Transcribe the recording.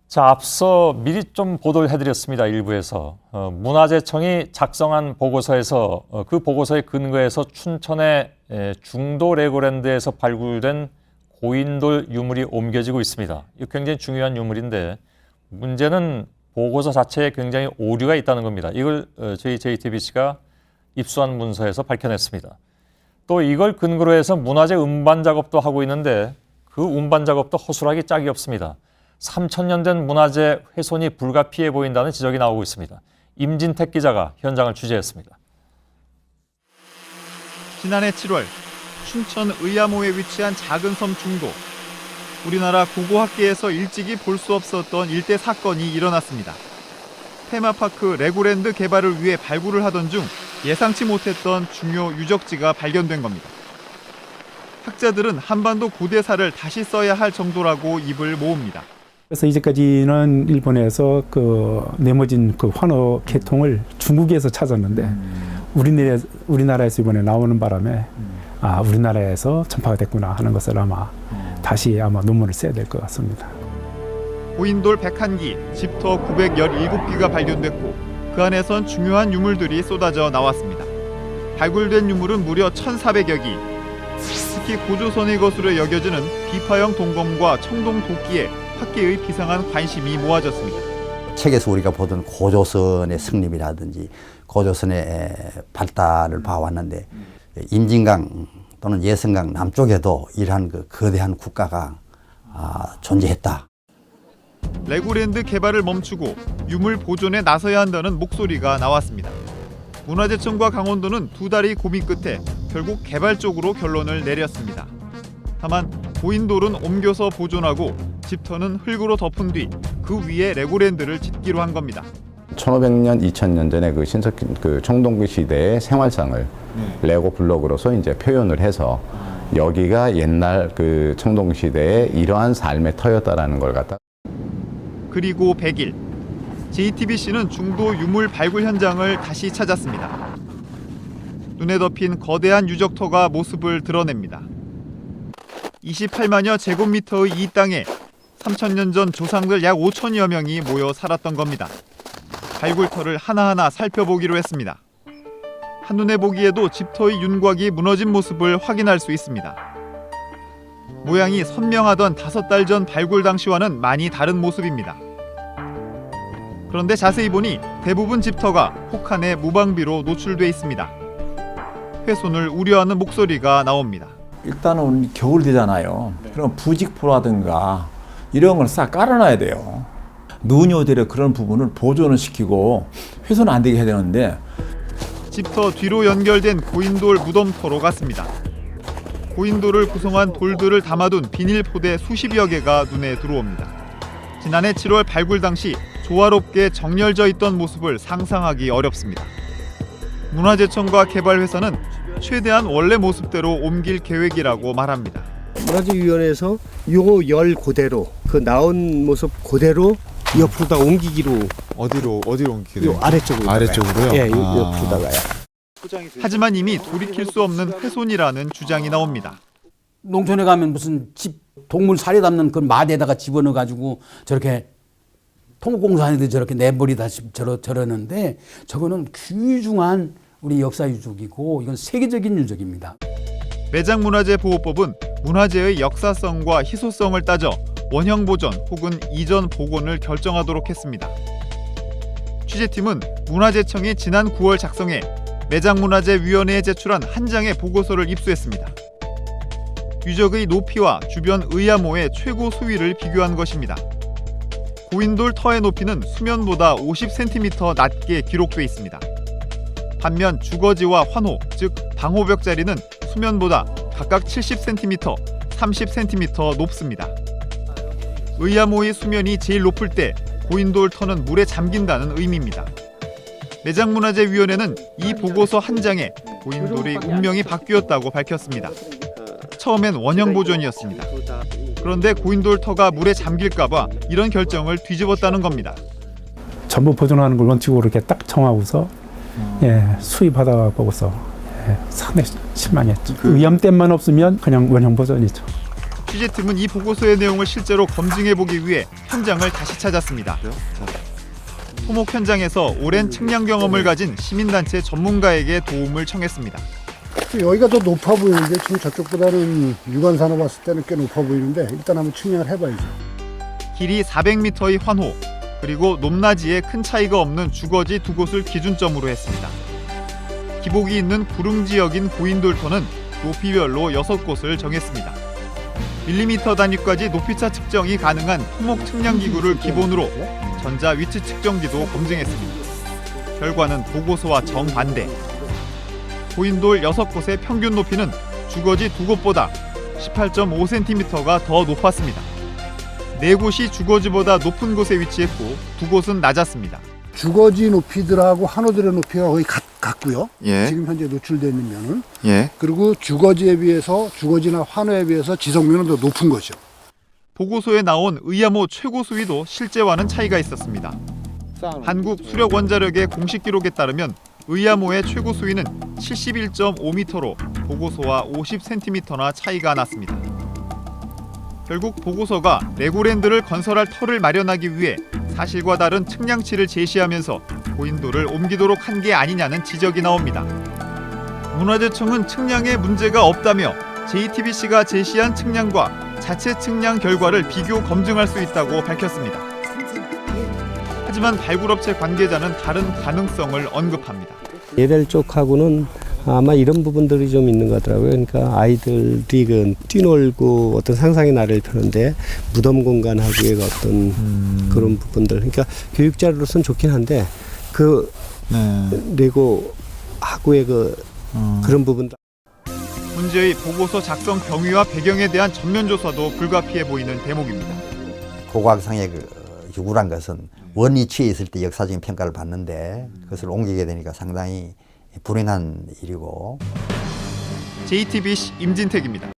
자, 앞서 미리 좀 보도를 해드렸습니다. 일부에서 문화재청이 작성한 보고서에서 그 보고서에 근거해서 춘천의 중도 레고랜드에서 발굴된 고인돌 유물이 옮겨지고 있습니다. 이거 굉장히 중요한 유물인데 문제는 보고서 자체에 굉장히 오류가 있다는 겁니다. 이걸 저희 JTBC가 입수한 문서에서 밝혀냈습니다. 또 이걸 근거로 해서 문화재 운반 작업도 하고 있는데 그 운반 작업도 허술하기 짝이 없습니다. 3,000년 된 문화재 훼손이 불가피해 보인다는 지적이 나오고 있습니다. 임진택 기자가 현장을 취재했습니다. 지난해 7월 춘천 의암호에 위치한 작은 섬 중도. 우리나라 고고학계에서 일찍이 볼 수 없었던 일대 사건이 일어났습니다. 테마파크 레고랜드 개발을 위해 발굴을 하던 중 예상치 못했던 중요 유적지가 발견된 겁니다. 학자들은 한반도 고대사를 다시 써야 할 정도라고 입을 모읍니다. 그래서 이제까지는 일본에서 내모진 환호 계통을 중국에서 찾았는데 우리나라에서 이번에 나오는 바람에 우리나라에서 전파가 됐구나 하는 것을 다시 논문을 써야 될 것 같습니다. 고인돌 101기, 집터 917기가 발견됐고 그 안에선 중요한 유물들이 쏟아져 나왔습니다. 발굴된 유물은 무려 1,400여 기. 특히 고조선의 것으로 여겨지는 비파형 동검과 청동 도끼에 학계의 비상한 관심이 모아졌습니다. 책에서 우리가 보던 고조선의 승립이라든지 고조선의 발달을 봐왔는데 임진강 또는 예성강 남쪽에도 이러한 거대한 국가가 존재했다. 레고랜드 개발을 멈추고 유물 보존에 나서야 한다는 목소리가 나왔습니다. 문화재청과 강원도는 두 달의 고민 끝에 결국 개발 쪽으로 결론을 내렸습니다. 다만 고인돌은 옮겨서 보존하고 집터는 흙으로 덮은 뒤 그 위에 레고랜드를 짓기로 한 겁니다. 1500년, 2000년 전에 청동기 시대의 생활상을 레고 블록으로서 이제 표현을 해서 여기가 옛날 청동기 시대의 이러한 삶의 터였다라는 걸 갖다. 그리고 100일, JTBC는 중도 유물 발굴 현장을 다시 찾았습니다. 눈에 덮인 거대한 유적터가 모습을 드러냅니다. 28만여 제곱미터의 이 땅에 3,000년 전 조상들 약 5천여 명이 모여 살았던 겁니다. 발굴터를 하나하나 살펴보기로 했습니다. 한눈에 보기에도 집터의 윤곽이 무너진 모습을 확인할 수 있습니다. 모양이 선명하던 5달 전 발굴 당시와는 많이 다른 모습입니다. 그런데 자세히 보니 대부분 집터가 혹한의 무방비로 노출돼 있습니다. 훼손을 우려하는 목소리가 나옵니다. 일단은 겨울 되잖아요. 그럼 부직포라든가 이런 걸 싹 깔아놔야 돼요. 눈이 오더라도 그런 부분을 보존을 시키고 훼손 안 되게 해야 되는데. 집터 뒤로 연결된 고인돌 무덤터로 갔습니다. 고인돌을 구성한 돌들을 담아둔 비닐 포대 수십여 개가 눈에 들어옵니다. 지난해 7월 발굴 당시 조화롭게 정렬져 있던 모습을 상상하기 어렵습니다. 문화재청과 개발회사는 최대한 원래 모습대로 옮길 계획이라고 말합니다. 문화재위원회에서 요 열 그대로 나온 모습 그대로 옆으로다 옮기기로. 어디로 옮기게 돼요? 아래쪽으로요? 예, 옆으로다가요. 하지만 이미 돌이킬 수 없는 훼손이라는 주장이 나옵니다. 농촌에 가면 무슨 동물 사료 담는 그 마대에다가 집어넣어 가지고 저렇게 통곡공사에도 저렇게 내버리다시피 저러는데 저거는 귀중한 우리 역사 유적이고 이건 세계적인 유적입니다. 매장문화재보호법은 문화재의 역사성과 희소성을 따져 원형 보존 혹은 이전 복원을 결정하도록 했습니다. 취재팀은 문화재청이 지난 9월 작성해 매장문화재위원회에 제출한 한 장의 보고서를 입수했습니다. 유적의 높이와 주변 의암호의 최고 수위를 비교한 것입니다. 고인돌 터의 높이는 수면보다 50cm 낮게 기록돼 있습니다. 반면 주거지와 환호, 즉 방호벽 자리는 수면보다 각각 70cm, 30cm 높습니다. 의암호의 수면이 제일 높을 때 고인돌 터는 물에 잠긴다는 의미입니다. 매장문화재위원회는 이 보고서 한 장에 고인돌의 운명이 바뀌었다고 밝혔습니다. 처음엔 원형 보존이었습니다. 그런데 고인돌 터가 물에 잠길까봐 이런 결정을 뒤집었다는 겁니다. 전부 보존하는 걸 원칙으로 이렇게 딱 정하고서 수입하다가 보고서 상당히 실망했죠. 의암댐만 없으면 그냥 원형 보존이죠. 취재팀은 이 보고서의 내용을 실제로 검증해보기 위해 현장을 다시 찾았습니다. 토목 현장에서 오랜 측량 경험을 가진 시민단체 전문가에게 도움을 청했습니다. 여기가 더 높아 보이는데 지금 저쪽보다는 육안산업 봤을 때는 꽤 높아 보이는데 일단 한번 측량을 해봐야죠. 길이 400m의 환호, 그리고 높낮이에 큰 차이가 없는 주거지 두 곳을 기준점으로 했습니다. 기복이 있는 구릉 지역인 고인돌터는 높이별로 6곳을 정했습니다. 밀리미터 단위까지 높이차 측정이 가능한 토목 측량 기구를 기본으로 전자 위치 측정기도 검증했습니다. 결과는 보고서와 정반대. 고인돌 6곳의 평균 높이는 주거지 두 곳보다 18.5cm가 더 높았습니다. 4곳이 주거지보다 높은 곳에 위치했고 두 곳은 낮았습니다. 주거지 높이들하고 한호들의 높이가 거의 같고요. 예. 지금 현재 노출되어 있는 면은. 예. 그리고 주거지에 비해서 주거지나 환호에 비해서 지성면은 더 높은 거죠. 보고서에 나온 의암호 최고 수위도 실제와는 차이가 있었습니다. 한국수력원자력의 공식 기록에 따르면 의암호의 최고 수위는 71.5m로 보고서와 50cm나 차이가 났습니다. 결국 보고서가 레고랜드를 건설할 터를 마련하기 위해 사실과 다른 측량치를 제시하면서 고인돌을 옮기도록 한 게 아니냐는 지적이 나옵니다. 문화재청은 측량에 문제가 없다며 JTBC가 제시한 측량과 자체 측량 결과를 비교 검증할 수 있다고 밝혔습니다. 하지만 발굴업체 관계자는 다른 가능성을 언급합니다. 예델 쪽하고는 아마 이런 부분들이 좀 있는 것 같더라고요. 그러니까 아이들이 뛰놀고 어떤 상상의 나래를 펴는데 무덤 공간하고의 어떤 그런 부분들. 그러니까 교육 자료로서는 좋긴 한데 그 레고 하고의 그런 부분들. 문제의 보고서 작성 경위와 배경에 대한 전면 조사도 불가피해 보이는 대목입니다. 고고학상의 유구란 것은 원위치에 있을 때 역사적인 평가를 받는데 그것을 옮기게 되니까 상당히 불행한 일이고. JTBC 임진택입니다.